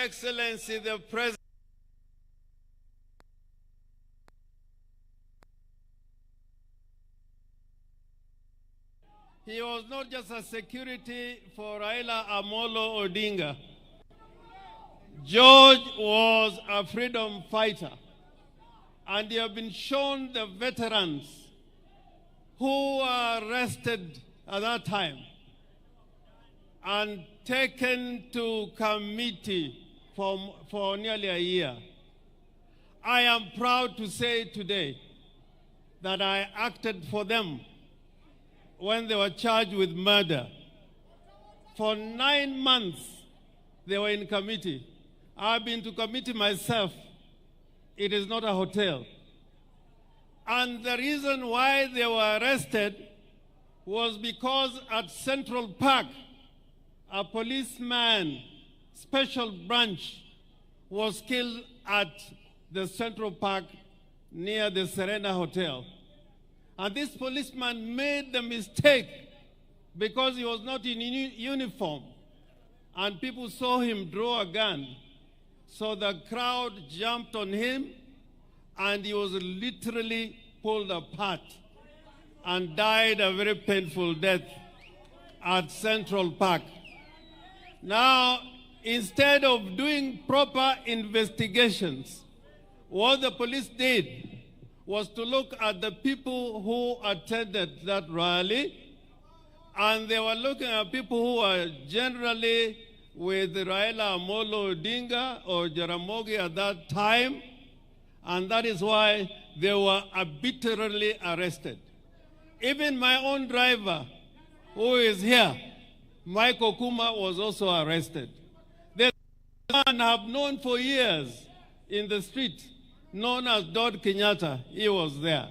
Excellency the President, he was not just a security for Raila Amolo Odinga. George was a freedom fighter, and you have been shown the veterans who were arrested at that time and taken to committee for nearly a year. I am proud to say today that I acted for them when they were charged with murder. For 9 months, they were in committee. I've been to committee myself. It is not a hotel. And the reason why they were arrested was because at Central Park, a policeman, special branch, was killed at the Central Park near the Serena Hotel. And this policeman made the mistake because he was not in uniform. And people saw him draw a gun. So the crowd jumped on him, and he was literally pulled apart and died a very painful death at Central Park. Now, instead of doing proper investigations, what the police did was to look at the people who attended that rally, and they were looking at people who were generally with Raila Amolo Odinga or Jaramogi at that time, and that is why they were arbitrarily arrested. Even my own driver, who is here, Michael Kuma, was also arrested. There's a man I've known for years in the street, known as Dod Kenyatta. He was there.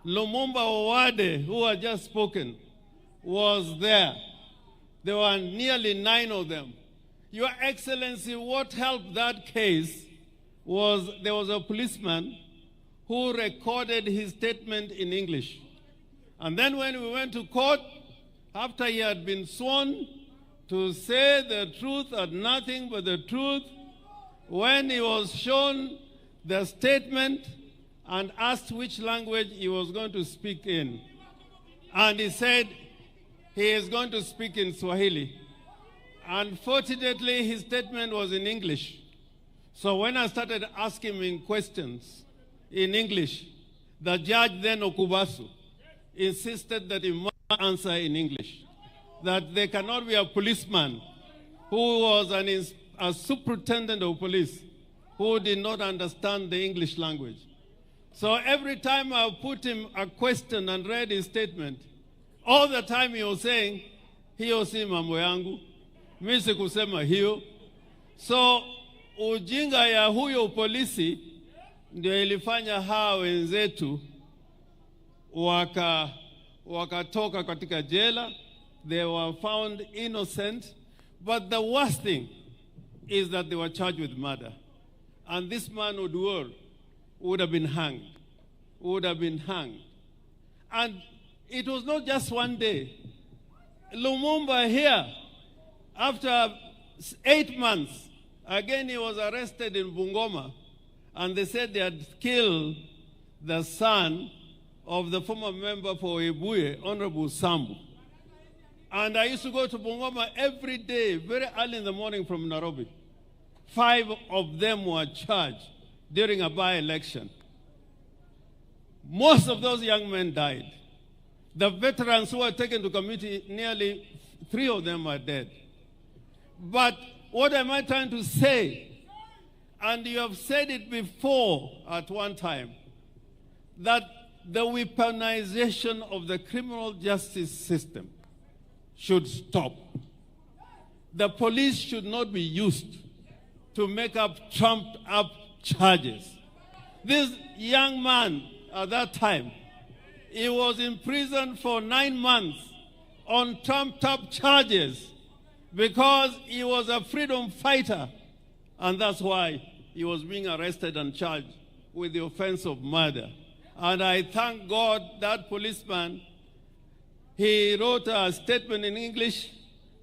Lumumba Owade, who had just spoken, was there. There were nearly 9 of them. Your Excellency, what helped that case was there was a policeman who recorded his statement in English. And then when we went to court, after he had been sworn to say the truth and nothing but the truth, when he was shown the statement and asked which language he was going to speak in, and he said he is going to speak in Swahili. Unfortunately, his statement was in English. So when I started asking him questions in English, the judge then, Okubasu, insisted that he must answer in English, that there cannot be a policeman who was a superintendent of police who did not understand the English language. So every time I put him a question and read his statement, all the time he was saying, hiyo si mambo yangu, mimi sikusema hiyo. So ujinga ya huyo polisi ndio ilifanya hawa wenzetu wakatoka katika jela. They were found innocent, but the worst thing is that they were charged with murder. And this man, Oduor, would have been hanged. And it was not just one day. Lumumba here, after 8 months, again he was arrested in Bungoma, and they said they had killed the son of the former member for Ebuye, Honorable Sambu. And I used to go to Bungoma every day, very early in the morning from Nairobi. 5 of them were charged during a by-election. Most of those young men died. The veterans who were taken to committee, nearly 3 of them are dead. But what am I trying to say? And you have said it before at one time, that the weaponization of the criminal justice system should stop. The police should not be used to make up trumped-up charges. This young man at that time, he was in prison for 9 months on trumped-up charges because he was a freedom fighter, and that's why he was being arrested and charged with the offense of murder. And I thank God that policeman, he wrote a statement in English,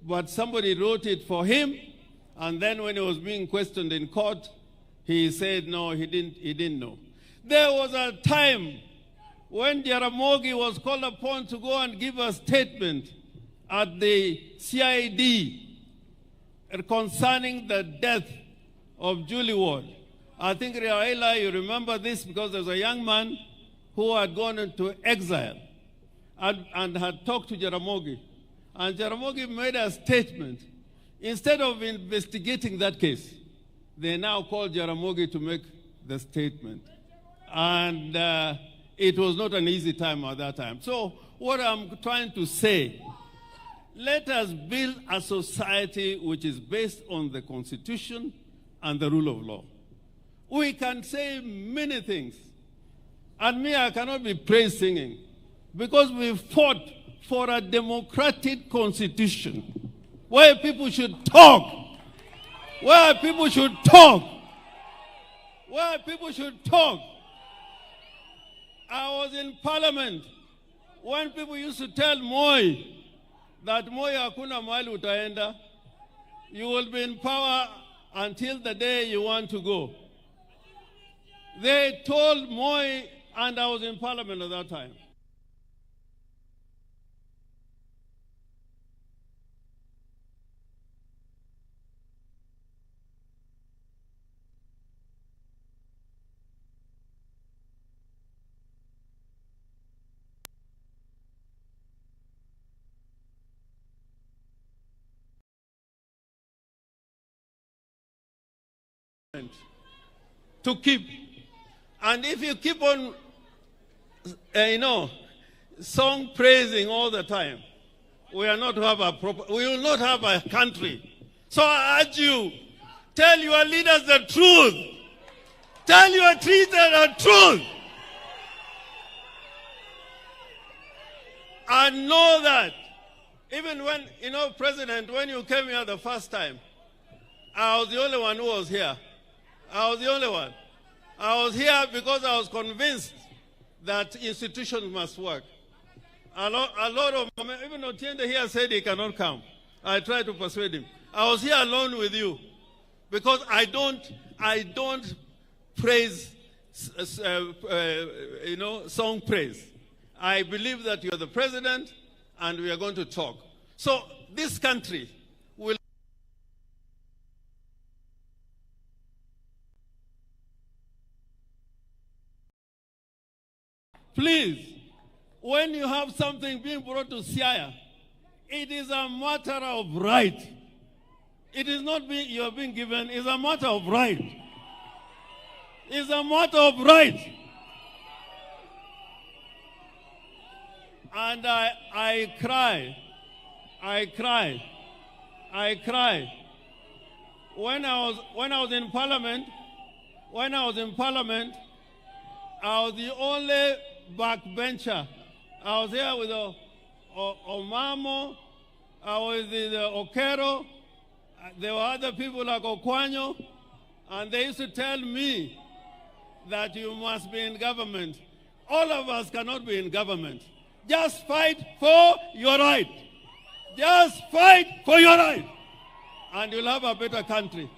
but somebody wrote it for him, And then when he was being questioned in court, he said no, he didn't know. There was a time when Jaramogi was called upon to go and give a statement at the CID concerning the death of Julie Ward. I think, Raila, you remember this because there was a young man who had gone into exile and had talked to Jaramogi. And Jaramogi made a statement. Instead of investigating that case, they now called Jaramogi to make the statement. And it was not an easy time at that time. So what I'm trying to say, let us build a society which is based on the Constitution and the rule of law. We can say many things. And me, I cannot be praise singing because we fought for a democratic constitution where people should talk, where people should talk, where people should talk. I was in parliament when people used to tell Moi that Moi hakuna mahali utaenda, you will be in power until the day you want to go. They told Moi, and I was in parliament at that time. To keep. And if you keep on, song praising all the time, we will not have a country. So I urge you, tell your leaders the truth. Tell your leaders the truth. And know that even when, President, when you came here the first time, I was the only one who was here. I was the only one. I was here because I was convinced that institutions must work. A lot of, even Otiende here said he cannot come. I tried to persuade him. I was here alone with you because I don't praise, song praise. I believe that you're the president and we are going to talk. So this country will please, when you have something being brought to Siaya, it is a matter of right. It is not you are being given, it's a matter of right. It's a matter of right. And I cry. When I was in parliament, I was the only backbencher. I was here with Omamo, I was with Okero, there were other people like Okwanyo, and they used to tell me that you must be in government. All of us cannot be in government. Just fight for your right. Just fight for your right. And you'll have a better country.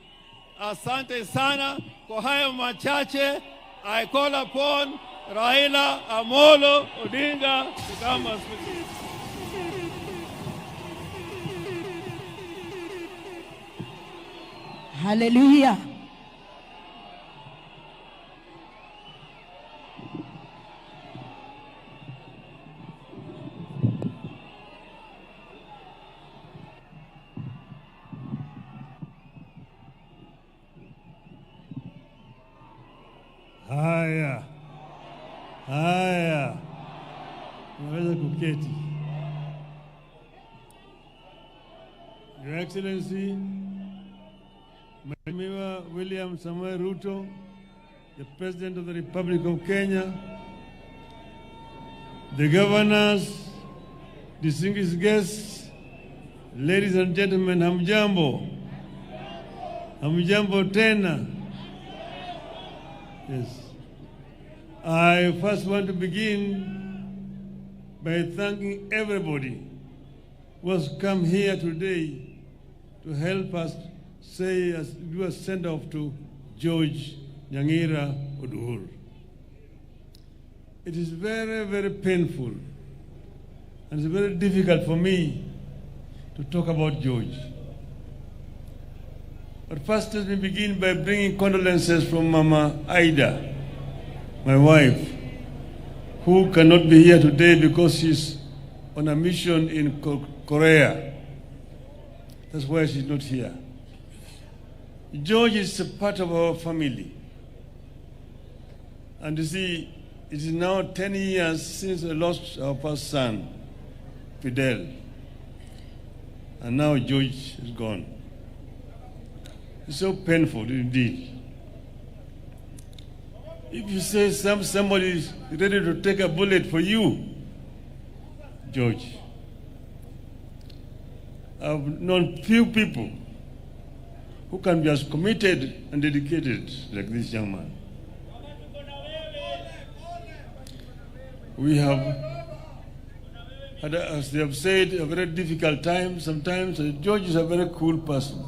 Asante sana, kwa hayo machache, I call upon Raila Amolo Odinga to come and speak. Hallelujah. Haya, naweza kuketi. Your Excellency, Mheshimiwa William Samoei Ruto, the President of the Republic of Kenya, the governors, distinguished guests, ladies and gentlemen, hamjambo. Hamjambo tena. Yes. I first want to begin by thanking everybody who has come here today to help us do a send-off to George Nyangira Oduor. It is very, very painful, and it's very difficult for me to talk about George. But first, let me begin by bringing condolences from Mama Aida, my wife, who cannot be here today because she's on a mission in Korea. That's why she's not here. George is a part of our family. And you see, it is now 10 years since I lost our first son, Fidel. And now George is gone. It's so painful indeed. If you say somebody is ready to take a bullet for you, George, I've known few people who can be as committed and dedicated like this young man. We have had, as they have said, a very difficult time sometimes. George is a very cool person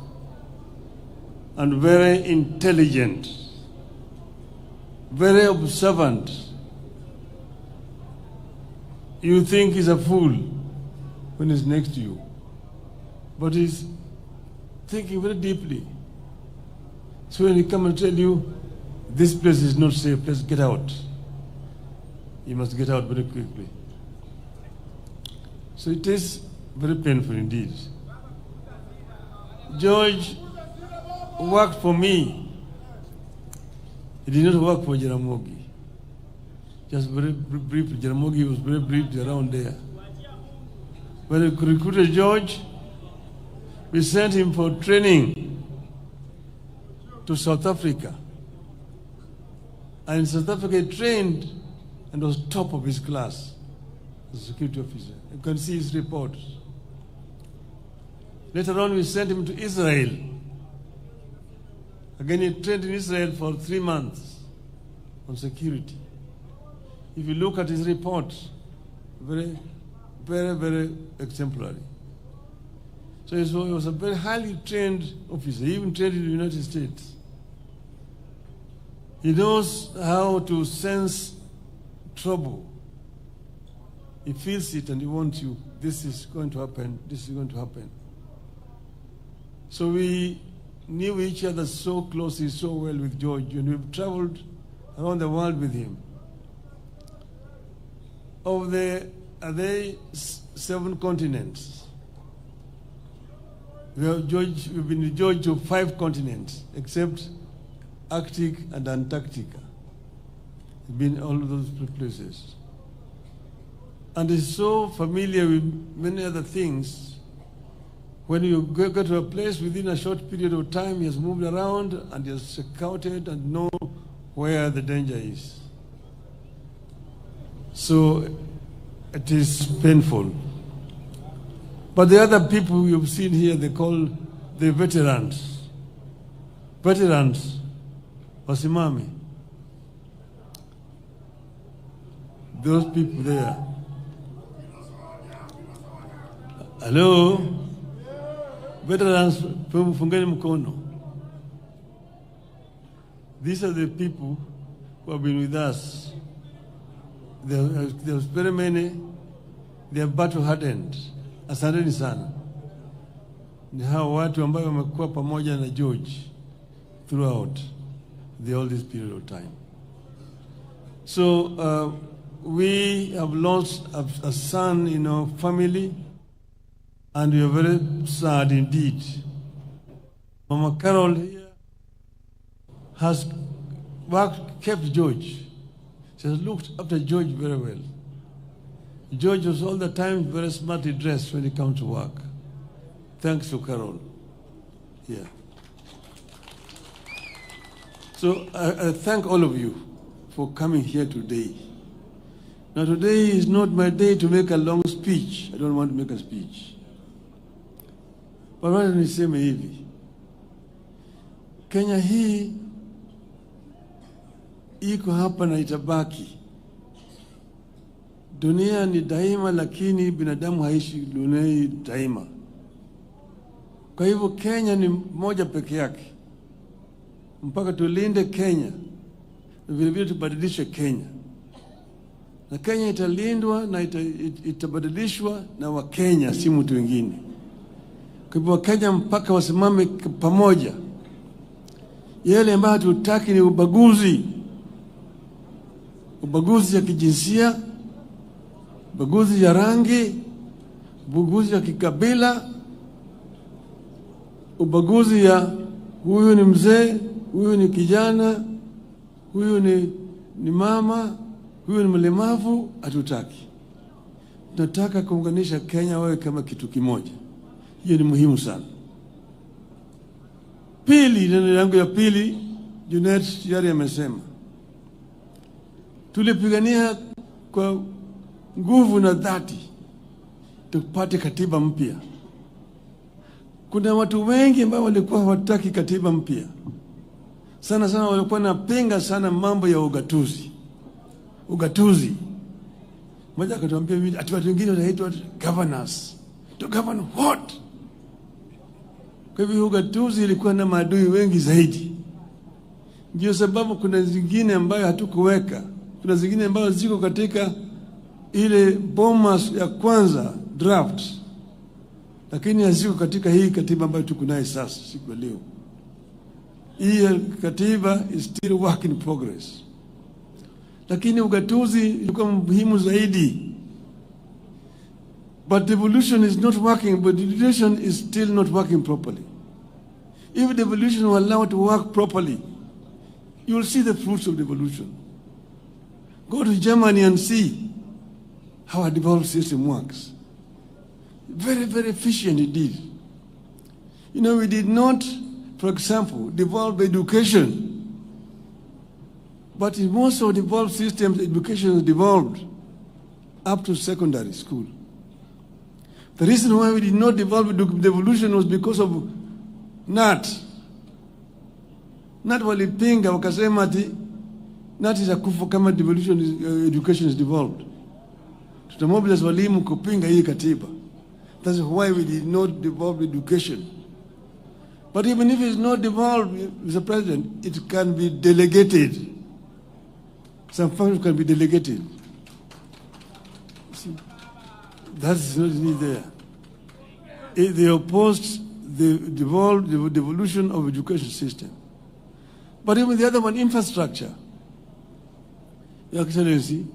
and very intelligent, very observant. You think he's a fool when he's next to you, but he's thinking very deeply. So when he comes and tell you, this place is not safe, let's get out, you must get out very quickly. So it is very painful indeed. George worked for me. He did not work for Jaramogi. Just very briefly, Jaramogi was very briefly around there. When we recruited George, we sent him for training to South Africa. And in South Africa, he trained and was top of his class as a security officer. You can see his reports. Later on, we sent him to Israel. Again, he trained in Israel for 3 months on security. If you look at his reports, very, very, very exemplary. So he was a very highly trained officer. He even trained in the United States. He knows how to sense trouble. He feels it and he wants you. This is going to happen. This is going to happen. So we knew each other so closely, so well with George, and we've traveled around the world with him. Are they 7 continents? We've been with George to 5 continents, except Arctic and Antarctica. We've been all of those places. And he's so familiar with many other things. When you go to a place within a short period of time, he has moved around and he has scouted and know where the danger is. So it is painful. But the other people you've seen here, they call the veterans. Veterans, wasimami. Those people there. Hello? Veterans, fungeni mkono. These are the people who have been with us. There's very many. They are battle hardened. Asanteni sana. Ni hao watu ambao wamekuwa pamoja na George throughout all this period of time. So we have lost a son in our family, and we are very sad indeed. Mama Carol here has kept George. She has looked after George very well. George was all the time very smartly dressed when he comes to work. Thanks to Carol. Yeah. So I thank all of you for coming here today. Now today is not my day to make a long speech. I don't want to make a speech. But wacha niseme hivi. Kenya hii iko hapa na itabaki. Dunia ni daima, lakini binadamu haishi dunia daima. Kwa hivyo Kenya ni moja peke yake. Mpaka tulinde Kenya, vile vile tubadilishe Kenya. Na Kenya italindwa na itabadilishwa na Wakenya, si mtu wengine. Kwa hivyo Wakenya mpaka wasimame pamoja. Yale ambayo hatutaki ni ubaguzi. Ubaguzi ya kijinsia, ubaguzi ya rangi, ubaguzi ya kikabila, ubaguzi ya huyu ni mzee, huyu ni kijana, huyu ni mama, huyu ni mlemavu, hatutaki. Tunataka kuunganisha Kenya wawe kama kitu kimoja. Hiyo ni muhimu sana. Pili, neno yangu ya pili, Junet tayari amesema. Tulipigania kwa nguvu na dhati tupate katiba mpya. Kuna watu wengi ambao walikuwa hawataki katiba mpya. Sana sana walikuwa napinga sana mambo ya ugatuzi. Ugatuzi. Mmoja akatuambia ati watu wengine wanaitwa governors. To govern what? Kwa hivyo ugatuzi ilikuwa na maadui wengi zaidi. Ndio sababu kuna zingine ambayo hatukuweka. Kuna zingine ambazo ziko katika ile bomas ya kwanza draft, lakini haziko katika hii katiba ambayo tuko nayo sasa siku leo. Hii katiba is still work in progress. Lakini ugatuzi ilikuwa muhimu zaidi. But devolution is not working, but devolution is still not working properly. If devolution were allowed to work properly, you will see the fruits of devolution. Go to Germany and see how a devolved system works. Very, very efficient indeed. You know, we did not, for example, devolve education. But in most of devolved systems, education is devolved up to secondary school. The reason why we did not devolve devolution was because of NAT. NAT walipinga wakasema ati NAT itakufa kama devolution education is devolved. Tutamobilize walimu kupinga hii katiba. That's why we did not devolve education. But even if it's not devolved, Mr. President, it can be delegated. Some functions can be delegated. See, that's not really there. They opposed the devolution of education system. But even the other one, infrastructure. Your Excellency,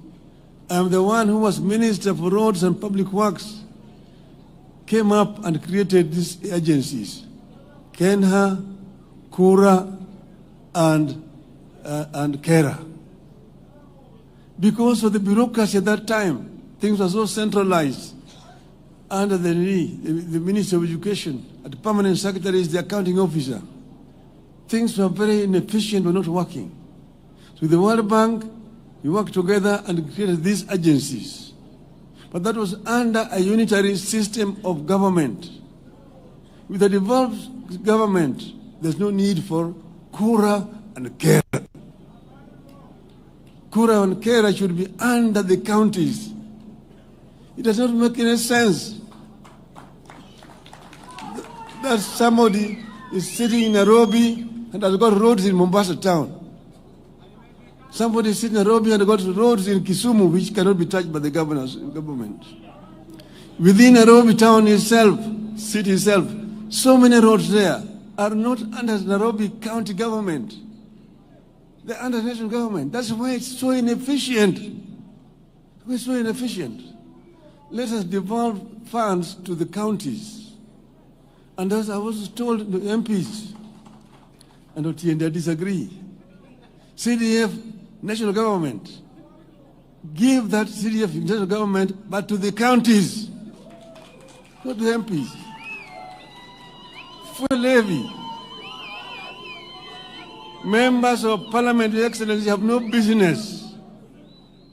I'm the one who was Minister for Roads and Public Works, came up and created these agencies, Kenha, Kura, and Kera. Because of the bureaucracy at that time, things were so centralized under the Minister of Education, the permanent secretary is the accounting officer. Things were very inefficient, were not working. So with the World Bank, we worked together and created these agencies. But that was under a unitary system of government. With a devolved government, there's no need for Kura and Kera. Kura and Kera should be under the counties. It does not make any sense that somebody is sitting in Nairobi and has got roads in Mombasa town. Somebody is sitting in Nairobi and has got roads in Kisumu which cannot be touched by the government. Within Nairobi town itself, city itself, so many roads there are not under Nairobi county government. They're under national government. That's why it's so inefficient. It's so inefficient. Let us devolve funds to the counties. And as I was told, the MPs and they disagree. CDF, national government, give that CDF national government, but to the counties, not the MPs. Fuel levy. Members of Parliament, Your Excellency, have no business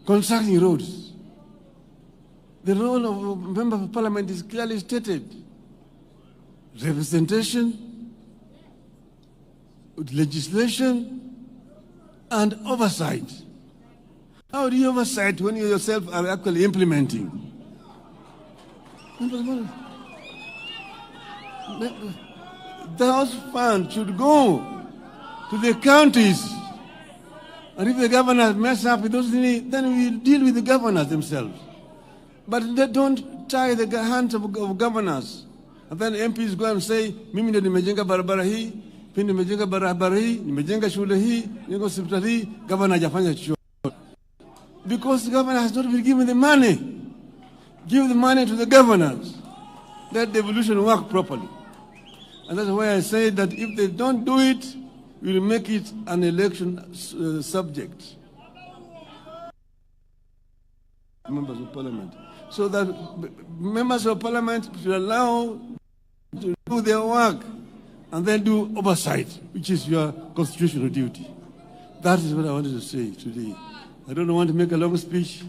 constructing roads. The role of a member of Parliament is clearly stated. Representation, legislation, and oversight. How do you oversight when you yourself are actually implementing? those funds should go to the counties. And if the governors mess up with those things, then we deal with the governors themselves. But they don't tie the hands of governors. And then MPs go and say, mimi ndio nimejenga barabara hii, pindi nimejenga barabara hii, nimejenga shule hii, nimejenga hospitali hii, governor hajafanya chochote. Because the governor has not been given the money. Give the money to the governors. Let devolution work properly. And that's why I say that if they don't do it, we'll make it an election subject. Members of Parliament. So that members of Parliament should allow to do their work and then do oversight, which is your constitutional duty. That is what I wanted to say today. I don't want to make a long speech.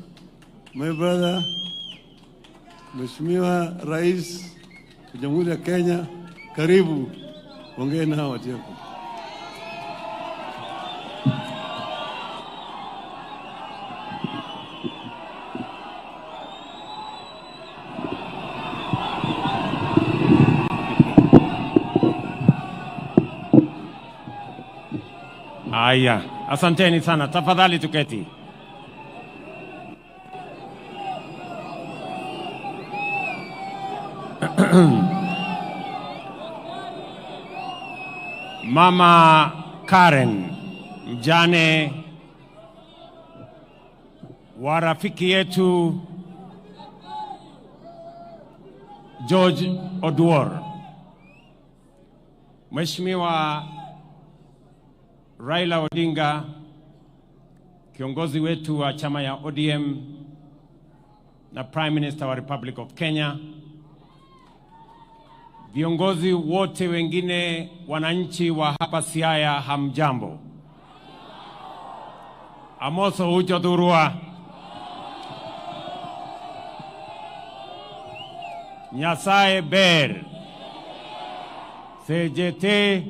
My brother, Mheshimiwa Rais wa Jamhuri ya Kenya, karibu, ongea na watu wako. Aya, asanteni sana. Tafadhali tuketi. Mama Karen, mjane wa rafiki yetu George Oduor. Mheshimiwa Raila Odinga, kiongozi wetu wa chama ya ODM na Prime Minister wa Republic of Kenya, viongozi wote wengine, wananchi wa hapa Siaya, hamjambo. Amoso uchodurua. Nyasaye ber. Sejete.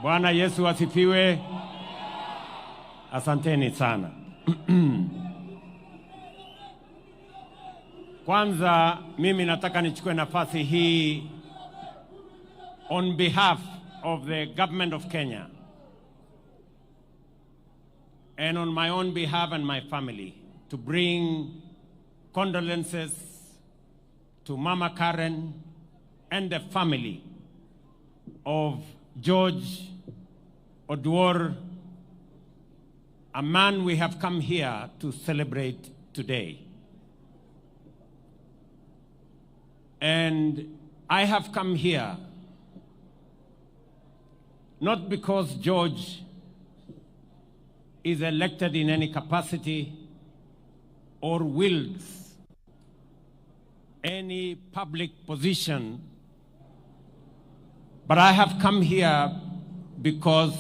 Bwana Yesu asifiwe. Asanteni sana. Kwanza mimi nataka nichukue nafasi hii on behalf of the government of Kenya and on my own behalf and my family to bring condolences to Mama Karen and the family of George Oduor, a man we have come here to celebrate today. And I have come here not because George is elected in any capacity or wields any public position, but I have come here because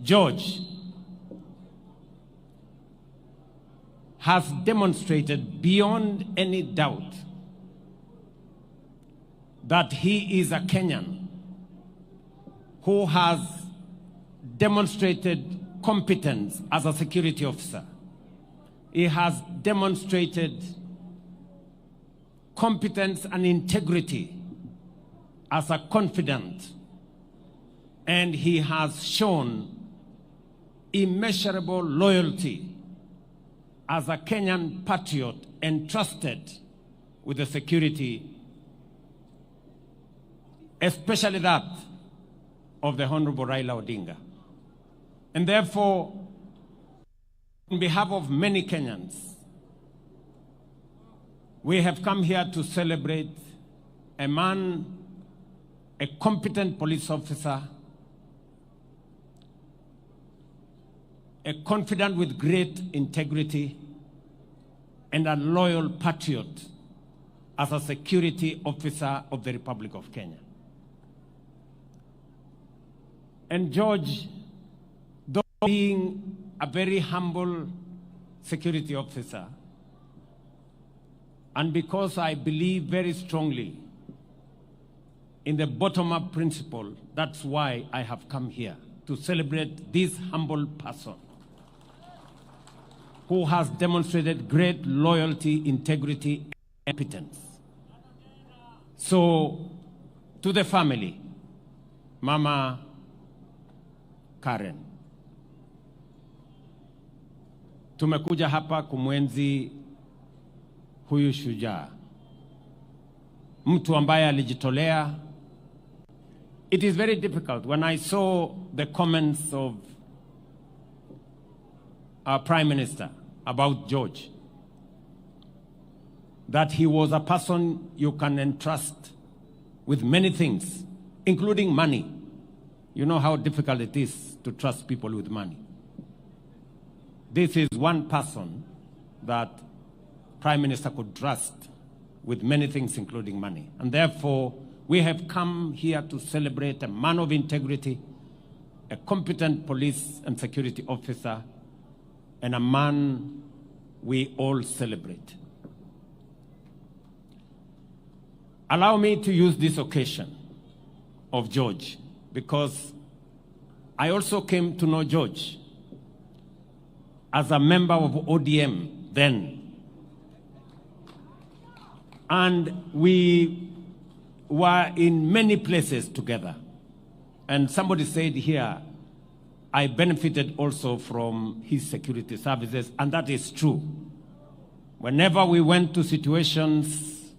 George has demonstrated beyond any doubt that he is a Kenyan who has demonstrated competence as a security officer. He has demonstrated competence and integrity as a confidant, and he has shown immeasurable loyalty as a Kenyan patriot entrusted with the security, especially that of the Honorable Raila Odinga. And therefore, on behalf of many Kenyans, we have come here to celebrate a man, a competent police officer, a confidant with great integrity, and a loyal patriot as a security officer of the Republic of Kenya. And George, though being a very humble security officer, and because I believe very strongly in the bottom-up principle, that's why I have come here, to celebrate this humble person who has demonstrated great loyalty, integrity, and competence. So, to the family, Mama Karen, tumekuja hapa kumwenzi huyu shujaa, mtu ambaye alijitolea. It is very difficult when I saw the comments of our Prime Minister about George, that he was a person you can entrust with many things, including money. You know how difficult it is to trust people with money. This is one person that Prime Minister could trust with many things, including money. And therefore, we have come here to celebrate a man of integrity, a competent police and security officer, and a man we all celebrate. Allow me to use this occasion of George, because I also came to know George as a member of ODM then. And we were in many places together. And somebody said here, I benefited also from his security services, and that is true. Whenever we went to situations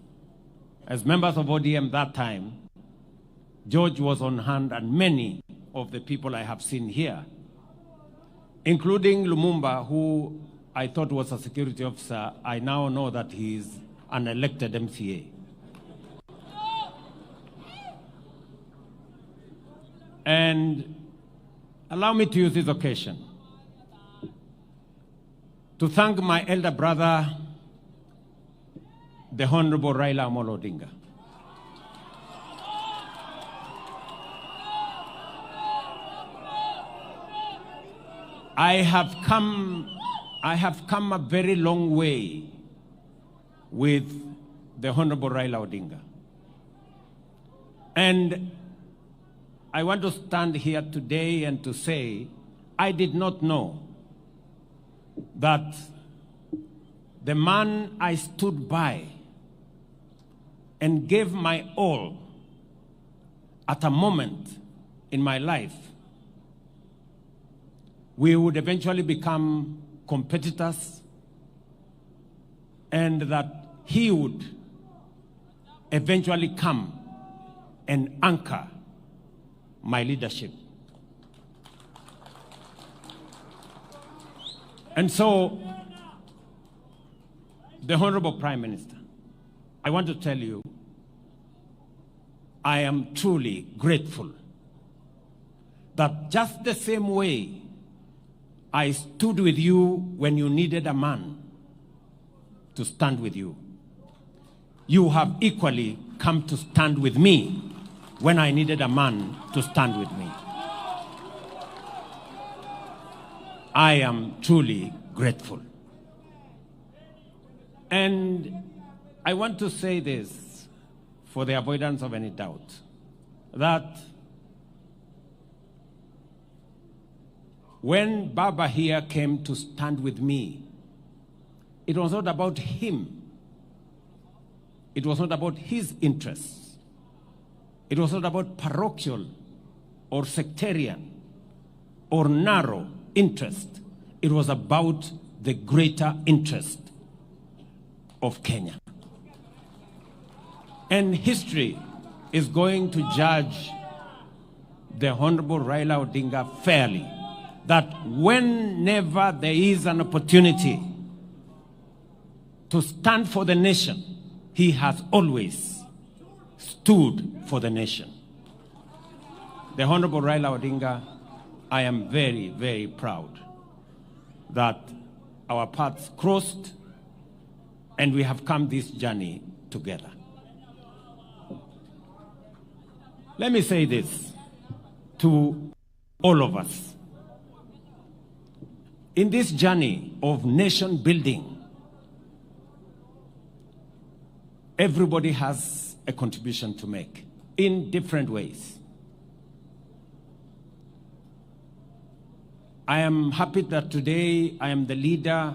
as members of ODM that time, George was on hand, and many of the people I have seen here, including Lumumba, who I thought was a security officer, I now know that he is an elected MCA. And allow me to use this occasion to thank my elder brother, the Honorable Raila Amolo Odinga. I have come a very long way with the Honorable Raila Odinga. And I want to stand here today and to say, I did not know that the man I stood by and gave my all at a moment in my life, we would eventually become competitors, and that he would eventually come and anchor my leadership. And so, the Honorable Prime Minister, I want to tell you, I am truly grateful that just the same way I stood with you when you needed a man to stand with you, you have equally come to stand with me when I needed a man to stand with me. I am truly grateful. And I want to say this for the avoidance of any doubt, that when Baba here came to stand with me, it was not about him. It was not about his interests. It was not about parochial or sectarian or narrow interest. It was about the greater interest of Kenya. And history is going to judge the Honorable Raila Odinga fairly, that whenever there is an opportunity to stand for the nation, he has always stood for the nation. The Honorable Raila Odinga, I am very, very proud that our paths crossed and we have come this journey together. Let me say this to all of us. In this journey of nation building, everybody has a contribution to make in different ways. I am happy that today I am the leader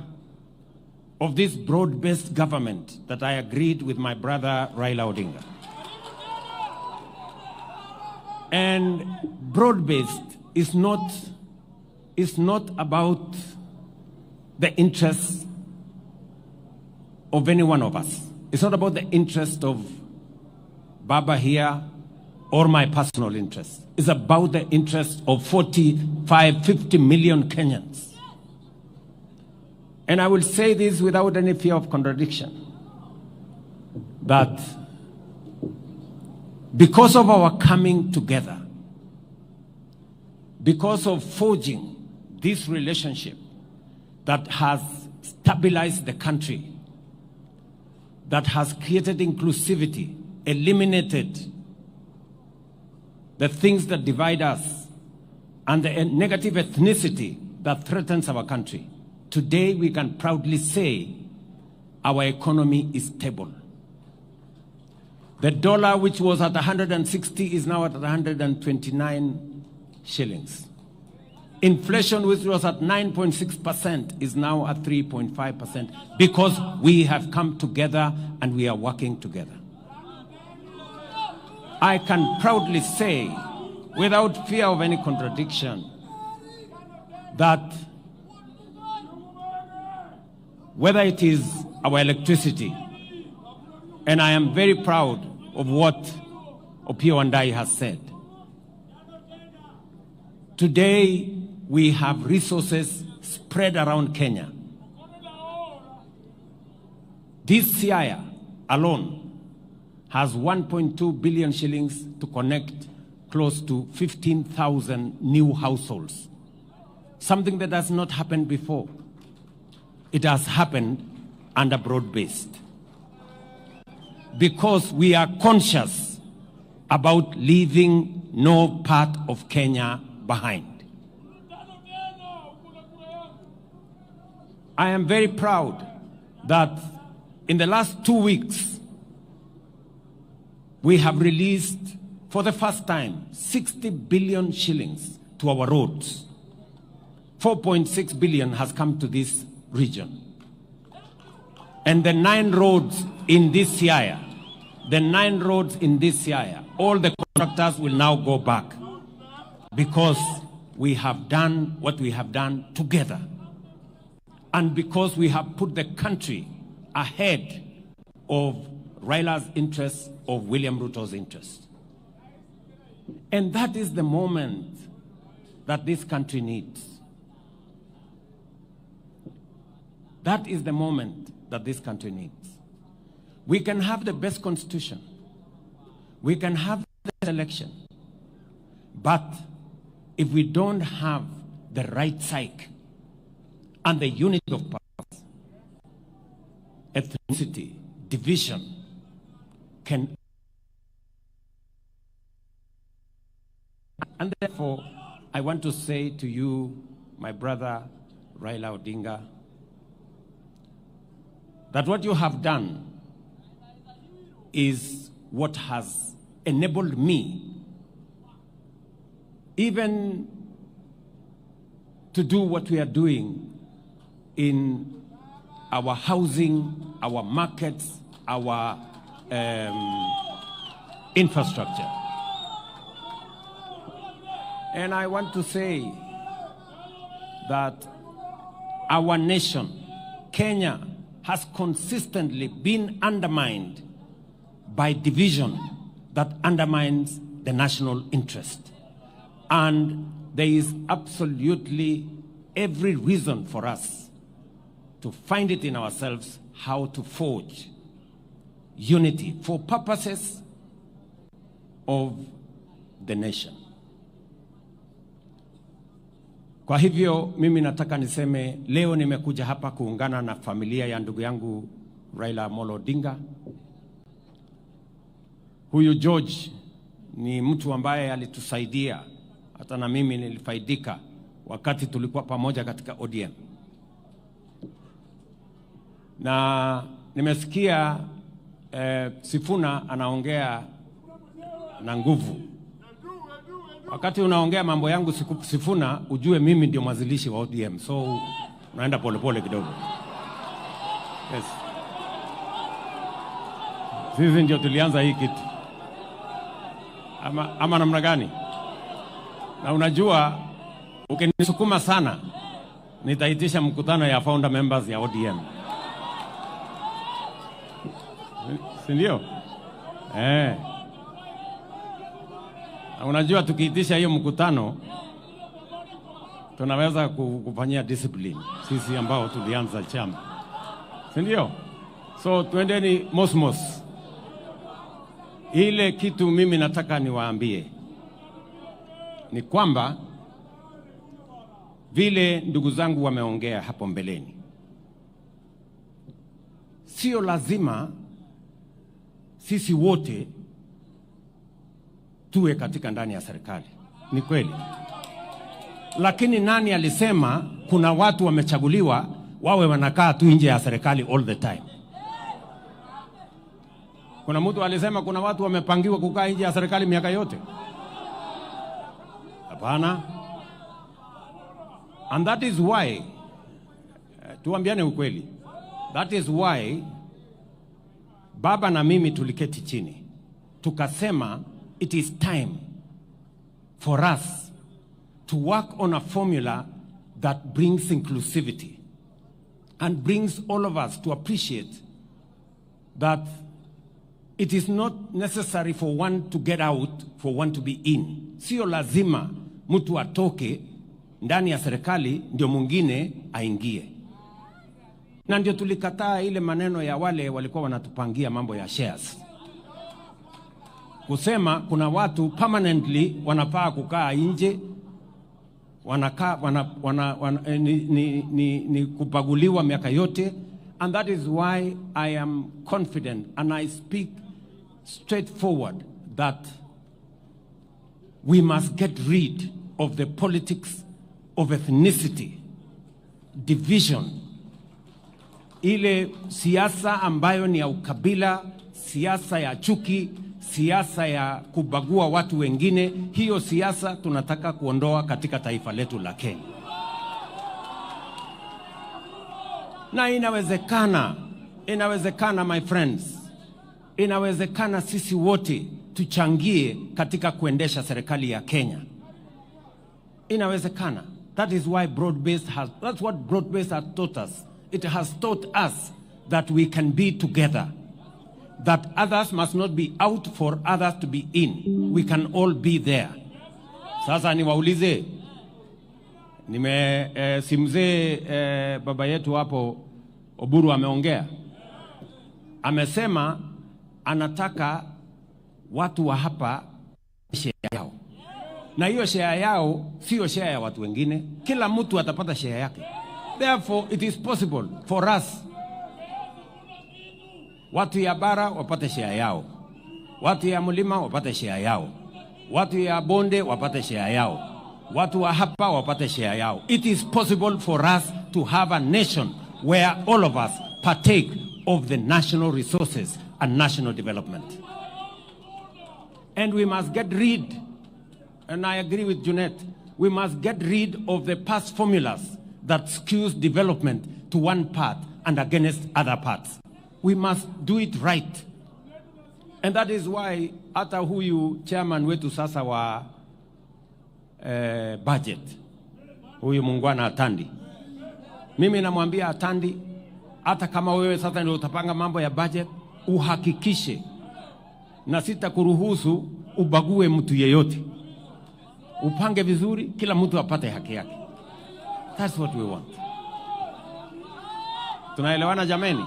of this broad-based government that I agreed with my brother Raila Odinga. And broad-based is not about the interests of any one of us. It's not about the interest of Baba here or my personal interest. It's about the interest of 45, 50 million Kenyans. And I will say this without any fear of contradiction, that because of our coming together, because of forging this relationship that has stabilized the country, that has created inclusivity, eliminated the things that divide us, and the negative ethnicity that threatens our country, today we can proudly say our economy is stable. The dollar, which was at 160, is now at 129 shillings. Inflation, which was at 9.6%, is now at 3.5%, because we have come together and we are working together. I can proudly say, without fear of any contradiction, that whether it is our electricity, and I am very proud of what Oduor Ndori has said. Today, we have resources spread around Kenya. This Siaya alone has 1.2 billion shillings to connect close to 15,000 new households. Something that has not happened before. It has happened under broad-based. Because we are conscious about leaving no part of Kenya behind. I am very proud that in the last 2 weeks, we have released, for the first time, 60 billion shillings to our roads. 4.6 billion has come to this region. And the 9 roads in this Siaya, all the contractors will now go back, because we have done what we have done together. And because we have put the country ahead of Raila's interests, of William Ruto's interests. And that is the moment that this country needs. That is the moment that this country needs. We can have the best constitution. We can have the best election. But if we don't have the right psyche and the unity of purpose, ethnicity, division can. And therefore, I want to say to you, my brother Raila Odinga, that what you have done is what has enabled me even to do what we are doing in our housing, our markets, our infrastructure. And I want to say that our nation, Kenya, has consistently been undermined by division that undermines the national interest. And there is absolutely every reason for us to find it in ourselves how to forge unity for purposes of the nation. Kwa hivyo mimi nataka niseme leo nimekuja hapa kuungana na familia ya ndugu yangu Raila Amolo Odinga. Huyu George ni mtu ambaye alitusaidia, hata na mimi nilifaidika wakati tulikuwa pamoja katika ODM. Na nimesikia Sifuna anaongea na nguvu. Wakati unaongea mambo yangu Sifuna, ujue mimi ndio mwanzilishi wa ODM. So unaenda polepole kidogo. Yes. Sisi ndio tulianza hii kitu. Ama namna gani? Na unajua ukinisukuma sana nitaitisha mkutano ya founder members ya ODM. Si ndio? Na unajua tukiitisha hiyo mkutano tunaweza kufanyia discipline sisi ambao tulianza chama. Si ndio? So tuendeni mosmos. Ile kitu mimi nataka niwaambie ni kwamba vile ndugu zangu wameongea hapo mbeleni, sio lazima sisi wote tuwe katika ndani ya serikali. Ni kweli. Lakini nani alisema kuna watu wamechaguliwa wawe wanakaa tu nje ya serikali all the time? Kuna mtu alisema kuna watu wamepangiwa kukaa nje ya serikali miaka yote? Hapana. And that is why, tuambiane ukweli, that is why baba na mimi tuliketi chini tukasema it is time for us to work on a formula that brings inclusivity and brings all of us to appreciate that it is not necessary for one to get out for one to be in. Sio lazima mtu atoke ndani ya serikali ndio mwingine aingie. Na ndio tulikataa ile maneno ya wale walikuwa wanatupangia mambo ya shares. Kusema kuna watu permanently wanafaa kukaa nje, ni kupaguliwa miaka yote. And that is why I am confident and I speak straightforward that we must get rid of the politics of ethnicity, division, ile siasa ambayo ni ya ukabila, siasa ya chuki, siasa ya kubagua watu wengine. Hiyo siasa tunataka kuondoa katika taifa letu la Kenya. Na inawezekana my friends, inawezekana sisi wote tuchangie katika kuendesha serikali ya Kenya. Inawezekana. That is why that's what broad-based has taught us. It has taught us that we can be together, that others must not be out for others to be in. We can all be there. Sasa niwaulize, simzee baba yetu hapo Oduor ameongea. Amesema anataka watu wa hapa share yao. Na hiyo share yao sio share ya watu wengine. Kila mtu atapata share yake. Therefore, it is possible for us, watu ya bara wapate share yao, watu ya mlima wapate share yao, watu ya bonde wapate share yao, watu wa hapa wapate share yao. It is possible for us to have a nation where all of us partake of the national resources and national development. And we must get rid, and I agree with Junet, we must get rid of the past formulas that skews development to one part and against other parts. We must do it right. And that is why hata huyu chairman wetu sasa wa budget, huyu mungwana Atandi, mimi namwambia Atandi, hata kama wewe sasa ndio utapanga mambo ya budget, uhakikishe na sitakuruhusu ubague mtu yeyote. Upange vizuri, kila mtu apate haki yake. That's what we want. Tunaelewana jameni?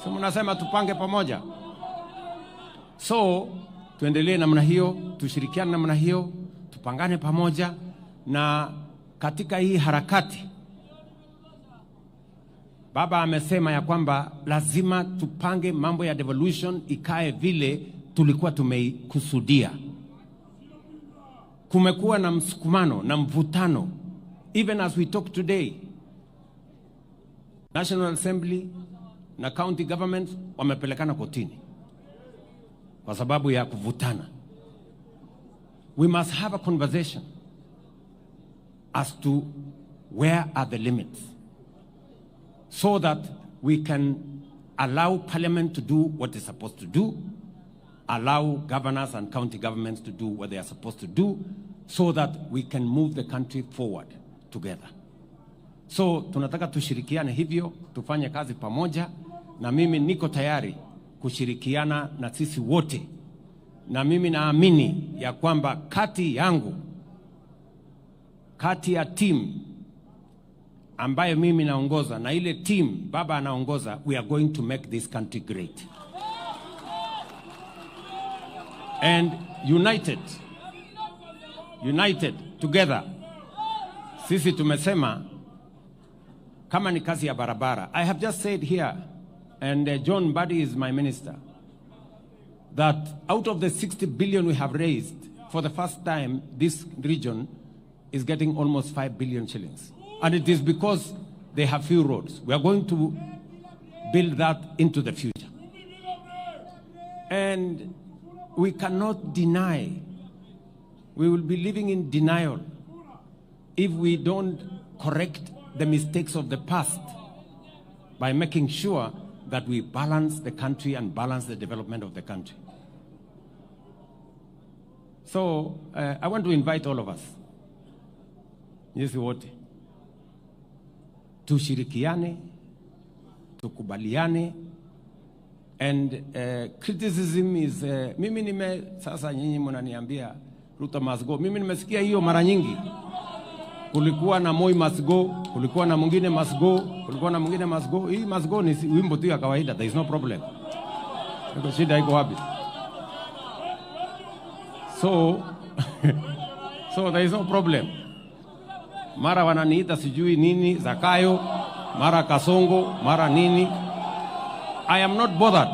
So mnasema tupange pamoja. So tuendelee namna hiyo, tushirikiane namna hiyo, tupangane pamoja. Na katika hii harakati baba amesema ya kwamba lazima tupange mambo ya devolution ikae vile tulikuwa tumeikusudia. Kumekuwa na msukumano na mvutano. Even as we talk today, National Assembly na county governments wamepelekana kotini kwa sababu ya kuvutana. We must have a conversation as to where are the limits, so that we can allow Parliament to do what it's supposed to do, allow governors and county governments to do what they are supposed to do, so that we can move the country forward together. So tunataka tushirikiane hivyo, tufanye kazi pamoja, na mimi niko tayari kushirikiana na sisi wote, na mimi naamini ya kwamba kati ya team ambayo mimi naongoza na ile team baba anaongoza, we are going to make this country great. And united together, sisi tumesema kama ni kazi ya barabara. I have just said here, and John Mbadi is my minister, that out of the 60 billion we have raised, for the first time, this region is getting almost 5 billion shillings. And it is because they have few roads. We are going to build that into the future. And we cannot deny, we will be living in denial if we don't correct the mistakes of the past by making sure that we balance the country and balance the development of the country. So I want to invite all of us, nyinyi wote, tushirikiane, tukubaliane, and criticism is mimi sasa nyinyi mnaniambia Ruto must go. Mimi nimesikia hiyo mara nyingi. Kulikuwa na Moi must go, kulikuwa na mwingine must go, kulikuwa na mwingine must go. Hii must go ni wimbo tu ya kawaida, there is no problem. Ndio shida iko wapi? So there is no problem. Mara wananiita sijui nini Zakayo, mara Kasongo, mara nini. I am not bothered.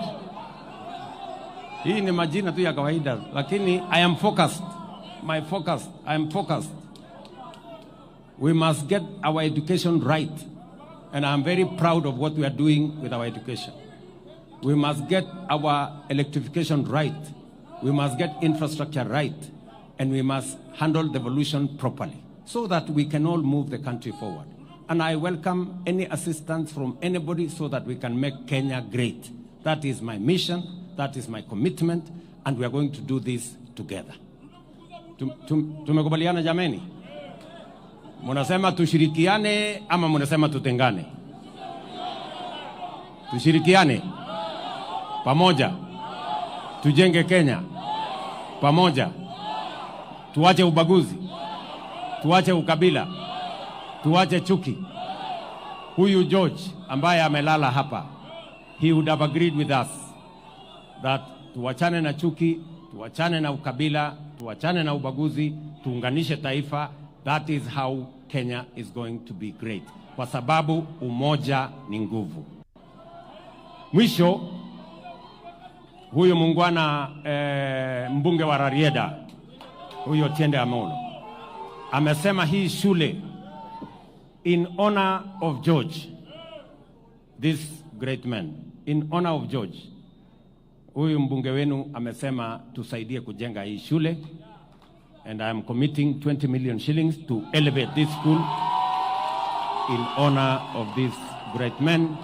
Hii ni majina tu ya kawaida, lakini I am focused. I am focused. We must get our education right, and I am very proud of what we are doing with our education. We must get our electrification right. We must get infrastructure right, and we must handle devolution properly so that we can all move the country forward. And I welcome any assistance from anybody so that we can make Kenya great. That is my mission, that is my commitment, and we are going to do this together. Tumekubaliana jameni? Munasema tushirikiane ama munasema tutengane? Tushirikiane pamoja, tujenge Kenya pamoja, tuache ubaguzi, tuache ukabila, tuache chuki. Huyu George ambaye amelala hapa, he would have agreed with us that tuachane na chuki, tuachane na ukabila, tuachane na ubaguzi, tuunganishe taifa. That is how Kenya is going to be great. Kwa sababu umoja ni nguvu. Mwisho, huyu mungwana mbunge wa Rarieda, huyu Otiende Amolo, amesema hii shule in honor of George, this great man, in honor of George. Huyu mbunge wenu amesema tusaidie kujenga hii shule, and I am committing 20 million shillings to elevate this school in honor of this great man.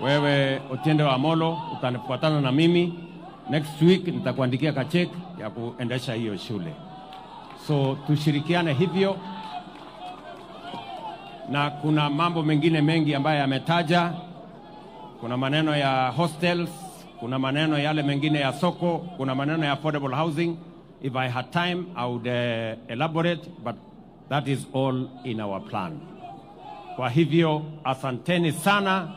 Wewe Otiende Amolo utanifuatana na mimi, next week nitakuandikia kachek ya kuendesha hiyo shule. So tushirikiane hivyo, na kuna mambo mengine mengi ambayo yametaja. Kuna maneno ya hostels, kuna maneno yale mengine ya soko, kuna maneno ya affordable housing. If I had time, I would elaborate, but that is all in our plan. Kwa hivyo, asanteni sana.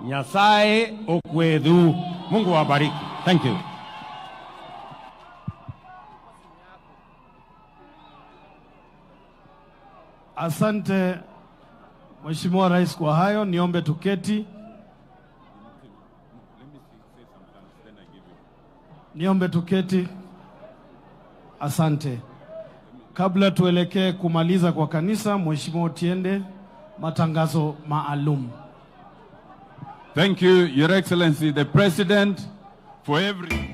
Nyasaye okwedu. Mungu wabariki. Thank you. Asante Mheshimiwa Rais kwa hayo. Niombe tuketi. Niombe tuketi. Asante. Kabla tuelekee kumaliza kwa kanisa, Mheshimiwa Otiende, matangazo maalum. Thank you, Your Excellency, the President, for every